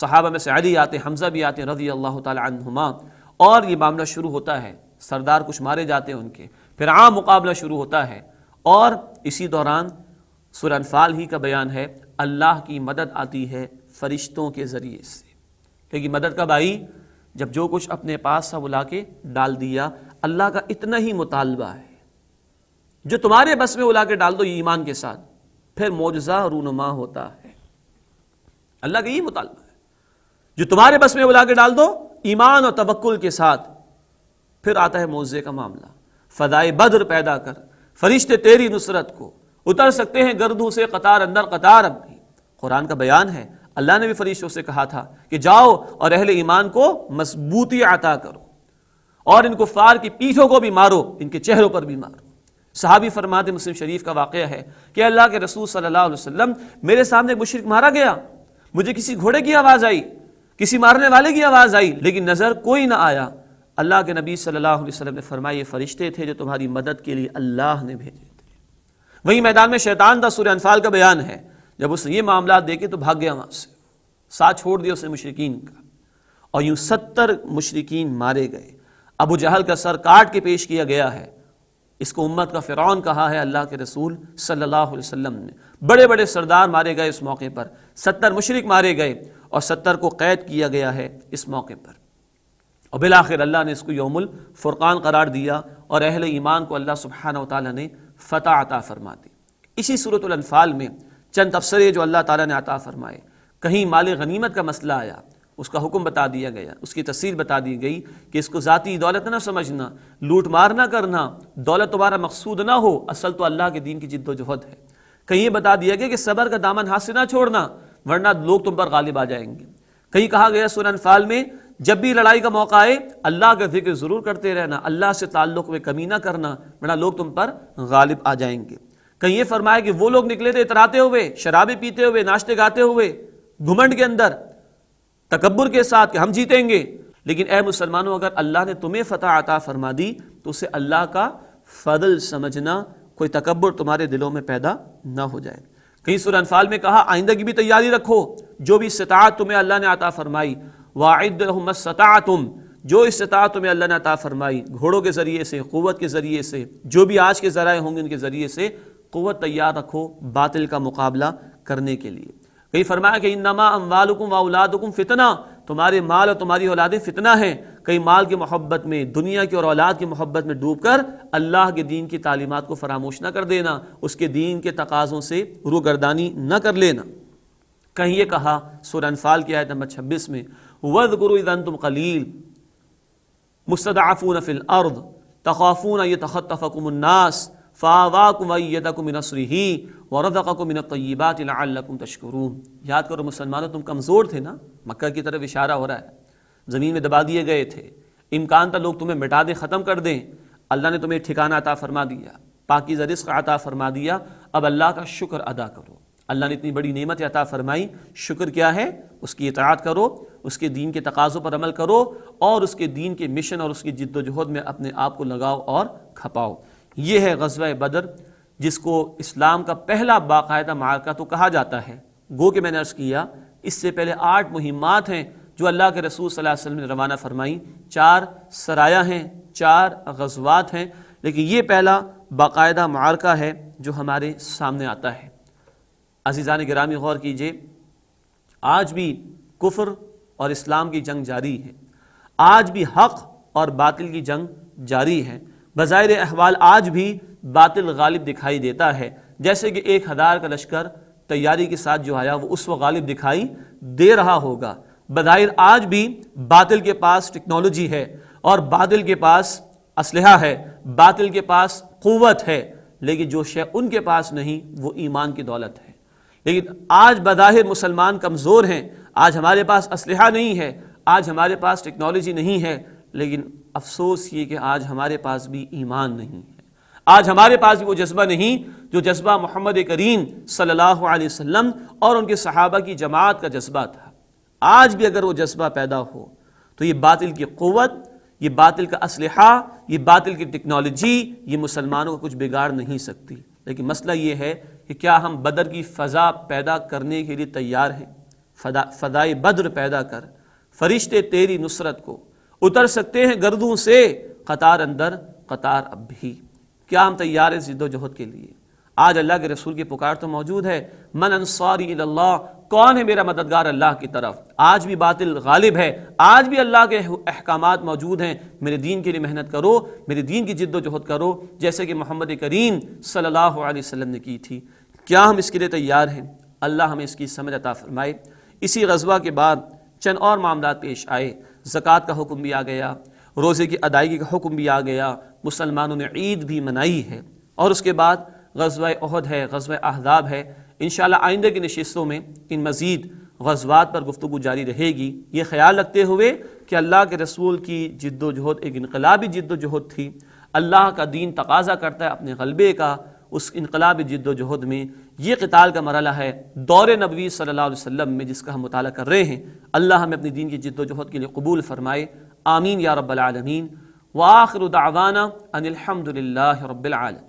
صحابہ میں سے علی آتے ہیں، حمزہ بھی آتے ہیں رضی اللہ تعالی عنہما، اور یہ معاملہ شروع ہوتا ہے، سردار کچھ مارے جاتے ہیں ان کے، پھر عام مقابلہ شروع ہوتا ہے، اور اسی دوران سورہ انفال ہی کا بیان ہے اللہ کی مدد آتی ہے فرشتوں کے ذریعے سے۔ کہ مدد کب آئی؟ جب جو کچھ اپنے پاس سا وہ لا کے ڈال دیا۔ اللہ کا اتنا ہی مطالبہ ہے، جو تمہارے بس میں وہ لا کے ڈال دو یہ ایمان کے ساتھ، پھر معجزہ رونما ہوتا ہے۔ اللہ کا یہ مطالبہ ہے، جو تمہارے بس میں وہ لا کے ڈال دو ایمان اور توکل کے ساتھ، پھر آتا ہے معجزے کا معاملہ۔ فضائے بدر پیدا کر، فرشتے تیری نصرت کو اتر سکتے ہیں گردوں سے قطار اندر قطار اپنی۔ قرآن کا بیان ہے، اللہ نے بھی فرشتوں سے کہا تھا کہ جاؤ اور اہل ایمان کو مضبوطی عطا کرو، اور ان کفار کی پیٹھوں کو بھی مارو، ان کے چہروں پر بھی مارو۔ صحابی فرماتے، مسلم شریف کا واقعہ ہے کہ اللہ کے رسول صلی اللہ علیہ وسلم میرے سامنے مشرک مارا گیا، مجھے کسی گھوڑے کی آواز آئی، کسی مارنے والے کی آواز آئی، لیکن نظر کوئی نہ آیا۔ اللہ کے نبی صلی اللہ علیہ وسلم نے فرمایا یہ فرشتے تھے جو تمہاری مدد کے لیے اللہ نے بھیجے تھے۔ وہی میدان میں شیطان تھا، سورہ انفال کا بیان ہے، جب اس نے یہ معاملات دیکھے تو بھاگ گیا وہاں سے، ساتھ چھوڑ دیا اس نے مشرکین کا، اور یوں 70 مشرکین مارے گئے۔ ابو جہل کا سر کاٹ کے پیش کیا گیا ہے، اس کو امت کا فرعون کہا ہے اللہ کے رسول صلی اللہ علیہ وسلم نے۔ بڑے بڑے سردار مارے گئے اس موقع پر، 70 مشرک مارے گئے، اور 70 کو قید کیا گیا ہے اس موقع پر، اور بالآخر اللہ نے اس کو یوم الفرقان قرار دیا، اور اہل ایمان کو اللہ سبحانہ وتعالی نے فتح عطا فرما دی۔ اسی سورۃ الانفال میں چند تبصرے جو اللہ تعالیٰ نے عطا فرمائے، کہیں مال غنیمت کا مسئلہ آیا، اس کا حکم بتا دیا گیا، اس کی تفصیل بتا دی گئی کہ اس کو ذاتی دولت نہ سمجھنا، لوٹ مار نہ کرنا، دولت تمہارا مقصود نہ ہو، اصل تو اللہ کے دین کی جد و جہد ہے۔ کہیں یہ بتا دیا گیا کہ صبر کا دامن ہاتھ سے نہ چھوڑنا، ورنہ لوگ تم پر غالب آ جائیں گے۔ کہیں کہا گیا سورہ انفال میں جب بھی لڑائی کا موقع آئے اللہ کا ذکر ضرور کرتے رہنا، اللہ سے تعلق میں کمی نہ کرنا، ورنہ لوگ تم پر غالب آ جائیں گے۔ کہیں یہ فرمایا کہ وہ لوگ نکلے تھے اتراتے ہوئے، شرابیں پیتے ہوئے، ناشتے گاتے ہوئے، گھمنڈ کے اندر، تکبر کے ساتھ کہ ہم جیتیں گے، لیکن اے مسلمانوں اگر اللہ نے تمہیں فتح عطا فرما دی تو اسے اللہ کا فضل سمجھنا، کوئی تکبر تمہارے دلوں میں پیدا نہ ہو جائے۔ کہیں سورہ انفال میں کہا آئندہ کی بھی تیاری رکھو، جو بھی استطاعت تمہیں اللہ نے عطا فرمائی، وَأَعِدُّ لَهُم مَّا اسْتَطَعْتُمْ، جو استطاعت تمہیں اللہ نے عطا فرمائی، گھوڑوں کے ذریعے سے، قوت کے ذریعے سے، جو بھی آج کے ذرائع ہوں گے ان کے ذریعے سے قوت تیار رکھو باطل کا مقابلہ کرنے کے لیے۔ کہیں فرمایا کہ انما اموالکم واولادکم فتنہ، تمہارے مال اور تمہاری اولادیں فتنہ ہیں۔ کہیں مال کی محبت میں، دنیا کی اور اولاد کی محبت میں ڈوب کر اللہ کے دین کی تعلیمات کو فراموش نہ کر دینا، اس کے دین کے تقاضوں سے روگردانی نہ کر لینا۔ کہیں یہ کہا سورہ انفال کی آیت نمبر 26 میں وَاذْكُرُوا إِذْ أَنْتُمْ قَلِيلٌ مُسْتَضْعَفُونَ فِي الْأَرْضِ تَخَافُونَ أَن يَتَخَطَّفَكُمُ النَّاسُ فَآوَاكُمْ وَأَيَّدَكُم بِنَصْرِهِ وَرَزَقَكُم مِّنَ الطَّيِّبَاتِ لَعَلَّكُمْ تَشْكُرُونَ۔ یاد کرو مسلمانوں، تم کمزور تھے نا، مکہ کی طرف اشارہ ہو رہا ہے، زمین میں دبا دیے گئے تھے، امکان تھا لوگ تمہیں مٹا دیں، ختم کر دیں، اللہ نے تمہیں ٹھکانہ عطا فرما دیا، پاکیزہ رزق عطا فرما دیا، اب اللہ کا شکر ادا کرو۔ اللہ نے اتنی بڑی نعمت عطا فرمائی، شکر کیا ہے؟ اس کی اطاعت کرو، اس کے دین کے تقاضوں پر عمل کرو، اور اس کے دین کے مشن اور اس کی جد و جہد میں اپنے آپ کو لگاؤ اور کھپاؤ۔ یہ ہے غزوہ بدر، جس کو اسلام کا پہلا باقاعدہ معرکہ تو کہا جاتا ہے۔ گو کہ میں نے عرض کیا اس سے پہلے 8 مہمات ہیں جو اللہ کے رسول صلی اللہ علیہ وسلم نے روانہ فرمائی، 4 سرایا ہیں، 4 غزوات ہیں، لیکن یہ پہلا باقاعدہ معرکہ ہے جو ہمارے سامنے آتا ہے۔ عزیزان گرامی غور کیجئے، آج بھی کفر اور اسلام کی جنگ جاری ہے، آج بھی حق اور باطل کی جنگ جاری ہے۔ بظاہر احوال آج بھی باطل غالب دکھائی دیتا ہے، جیسے کہ 1000 کا لشکر تیاری کے ساتھ جو آیا وہ اس وقت غالب دکھائی دے رہا ہوگا۔ بظاہر آج بھی باطل کے پاس ٹیکنالوجی ہے، اور باطل کے پاس اسلحہ ہے، باطل کے پاس قوت ہے، لیکن جو شے ان کے پاس نہیں وہ ایمان کی دولت ہے۔ لیکن آج بظاہر مسلمان کمزور ہیں، آج ہمارے پاس اسلحہ نہیں ہے، آج ہمارے پاس ٹیکنالوجی نہیں ہے، لیکن افسوس یہ کہ آج ہمارے پاس بھی ایمان نہیں ہے، آج ہمارے پاس بھی وہ جذبہ نہیں جو جذبہ محمد کریم صلی اللہ علیہ وسلم اور ان کے صحابہ کی جماعت کا جذبہ تھا۔ آج بھی اگر وہ جذبہ پیدا ہو تو یہ باطل کی قوت، یہ باطل کا اسلحہ، یہ باطل کی ٹیکنالوجی، یہ مسلمانوں کو کچھ بگاڑ نہیں سکتی۔ لیکن مسئلہ یہ ہے کہ کیا ہم بدر کی فضا پیدا کرنے کے لیے تیار ہیں؟ فضائے بدر پیدا کر، فرشتے تیری نصرت کو اتر سکتے ہیں گردوں سے، قطار اندر قطار اب بھی۔ کیا ہم تیار ہیں جد و جہد کے لیے؟ آج اللہ کے رسول کی پکار تو موجود ہے، من انصاری الی اللہ، کون ہے میرا مددگار اللہ کی طرف؟ آج بھی باطل غالب ہے، آج بھی اللہ کے احکامات موجود ہیں، میرے دین کے لیے محنت کرو، میرے دین کی جد و جہد کرو، جیسے کہ محمد کریم صلی اللہ علیہ وسلم نے کی تھی۔ کیا ہم اس کے لیے تیار ہیں؟ اللہ ہمیں اس کی سمجھ عطا فرمائے۔ اسی غزوہ کے بعد چند اور معاملات پیش آئے، زکوٰۃ کا حکم بھی آ گیا، روزے کی ادائیگی کا حکم بھی آ گیا، مسلمانوں نے عید بھی منائی ہے، اور اس کے بعد غزوہ احد ہے، غزوہ احزاب ہے۔ انشاءاللہ آئندہ کی نشستوں میں ان مزید غزوات پر گفتگو جاری رہے گی، یہ خیال رکھتے ہوئے کہ اللہ کے رسول کی جد و جہد ایک انقلابی جد و جہد تھی۔ اللہ کا دین تقاضا کرتا ہے اپنے غلبے کا، اس انقلابی جد و جہد میں یہ قتال کا مرحلہ ہے دور نبوی صلی اللہ علیہ وسلم میں، جس کا ہم مطالعہ کر رہے ہیں۔ اللہ ہمیں اپنی دین کی جد و جہد کے لیے قبول فرمائے، آمین یا رب العالمین۔ وآخر دعوانا ان الحمد للہ رب العالمین۔